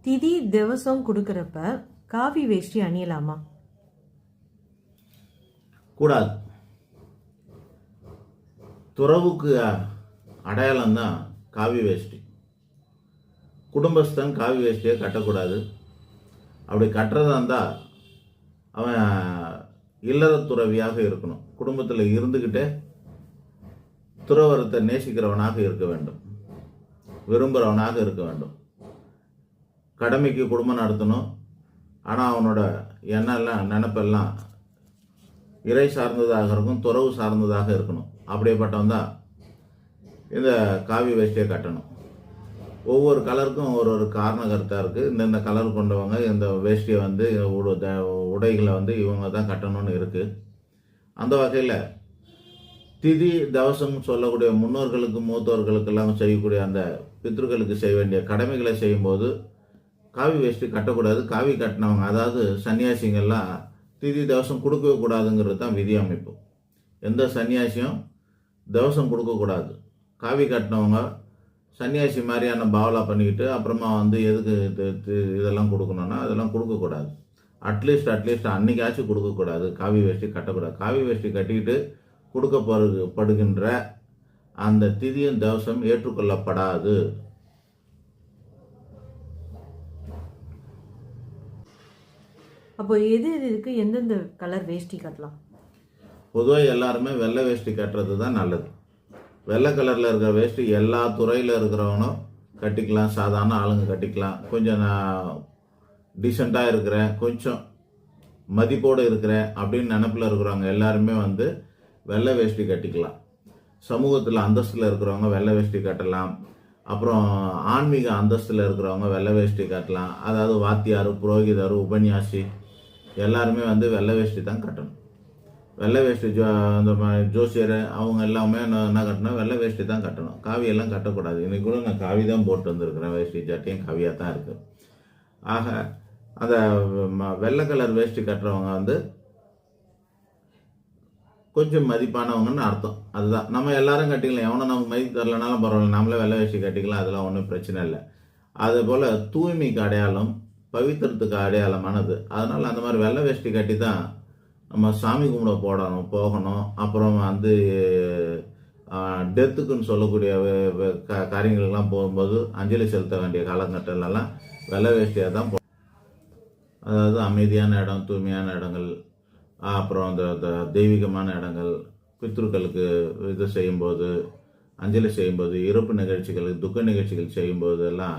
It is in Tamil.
திதி திவசம் கொடுக்கறப்ப காவி வேஷ்டி அணியலாமா? கூடாது. துறவுக்கு அடையாளம் தான் காவி வேஷ்டி. குடும்பஸ்தன் காவி வேஷ்டியை கட்டக்கூடாது. அப்படி கட்டுறதா இருந்தால் அவன் இல்லற துறவியாக இருக்கணும். குடும்பத்தில் இருந்துக்கிட்டே துறவரத்தை நேசிக்கிறவனாக இருக்க வேண்டும், விரும்புகிறவனாக இருக்க வேண்டும். கடமைக்கு குடும்பம் நடத்தணும். ஆனால் அவனோட எண்ணெல்லாம் நினப்பெல்லாம் இறை சார்ந்ததாக இருக்கும், துறவு சார்ந்ததாக இருக்கணும். அப்படியேப்பட்டவன் தான் இந்த காவி வேஷ்டியை கட்டணும். ஒவ்வொரு கலருக்கும் ஒரு காரண கருத்தாக இருக்குது. இந்தந்த கலர் கொண்டவங்க இந்த வேஷ்டியை வந்து உடைகளை வந்து இவங்க தான் கட்டணும்னு இருக்குது. அந்த வகையில் திதி தவசம் சொல்லக்கூடிய முன்னோர்களுக்கு மூத்தோர்களுக்கெல்லாம் செய்யக்கூடிய அந்த பித்ருக்களுக்கு செய்ய வேண்டிய கடமைகளை செய்யும்போது காவி வேஷ்டி கட்டக்கூடாது. காவி கட்டினவங்க, அதாவது சன்னியாசிங்கள்லாம் திதி தவசம் கொடுக்கவே கூடாதுங்கிறது தான் விதி அமைப்பு. எந்த சன்னியாசியும் தவசம் கொடுக்கக்கூடாது. காவி கட்டினவங்க சன்னியாசி மாதிரியான பாவலா பண்ணிக்கிட்டு அப்புறமா வந்து எதுக்கு இதெல்லாம் கொடுக்கணும்னா அதெல்லாம் கொடுக்கக்கூடாது. அட்லீஸ்ட் அன்னைக்காச்சும் கொடுக்கக்கூடாது. காவி வேஷ்டி கட்டக்கூடாது. காவி வேஷ்டி கட்டிக்கிட்டு கொடுக்கப்படுகின்ற அந்த திதியும் தவசம் ஏற்றுக்கொள்ளப்படாது. அப்போ எதுக்கு எந்தெந்த கலர் வேஷ்டி கட்டலாம்? பொதுவாக எல்லாருமே வெள்ளை வேஷ்டி கட்டுறது தான் நல்லது. வெள்ளை கலரில் இருக்கிற வேஷ்டி எல்லா துறையில் இருக்கிறவனும் கட்டிக்கலாம். சாதாரண ஆளுங்க கட்டிக்கலாம். கொஞ்சம் நான் டீசெண்டாக இருக்கிறேன், கொஞ்சம் மதிப்போடு இருக்கிறேன் அப்படின்னு நினப்பில் இருக்கிறவங்க எல்லாருமே வந்து வெள்ளை வேஷ்டி கட்டிக்கலாம். சமூகத்தில் அந்தஸ்தில் இருக்கிறவங்க வெள்ளை வேஷ்டி கட்டலாம். அப்புறம் ஆன்மீக அந்தஸ்தில் இருக்கிறவங்க வெள்ளை வேஷ்டி கட்டலாம். அதாவது வாத்தியார், புரோகிதர், உபன்யாசி எல்லாருமே வந்து வெள்ளை வேஷ்டி தான் கட்டணும். வெள்ளை வேஷ்டி அந்த ஜோசியர் அவங்க எல்லாமே என்ன கட்டணும்? வெள்ளை வேஷ்டி தான் கட்டணும். காவியெல்லாம் கட்டக்கூடாது. இன்றைக்கி கூட நான் காவி தான் போட்டு வந்திருக்கிறேன். வேஷ்டி ஜட்டியும் காவியாக தான் இருக்குது. ஆக அந்த வெள்ளை கலர் வேஷ்டி கட்டுறவங்க வந்து கொஞ்சம் மதிப்பானவங்கன்னு அர்த்தம். அதுதான். நம்ம எல்லாரும் கட்டிக்கலாம். எவனும் நமக்கு மதிப்பு தரலனாலும் பரவாயில்ல, நம்மளே வெள்ளை வேஷ்டி கட்டிக்கலாம். அதெல்லாம் ஒன்றும் பிரச்சனை இல்லை. அதுபோல் தூய்மைக்கு அடையாளம், பவித்திரத்துக்கு அடையாளமானது. அதனால் அந்த மாதிரி வெள்ளை வேஷ்டி கட்டி தான் நம்ம சாமி கும்பிட போகணும். அப்புறம் வந்து டெத்துக்குன்னு சொல்லக்கூடிய காரியங்களுக்கெல்லாம் போகும்போது அஞ்சலி செலுத்த வேண்டிய காலகட்டத்திலலாம் வெள்ளை வேஷ்டியாக தான் அதாவது அமைதியான இடம், தூய்மையான இடங்கள், அப்புறம் அந்த தெய்வீகமான இடங்கள், பித்ருக்களுக்கு இது செய்யும்போது, அஞ்சலி செய்யும்போது, இறப்பு நிகழ்ச்சிகள், துக்க நிகழ்ச்சிகள் செய்யும்போது எல்லாம்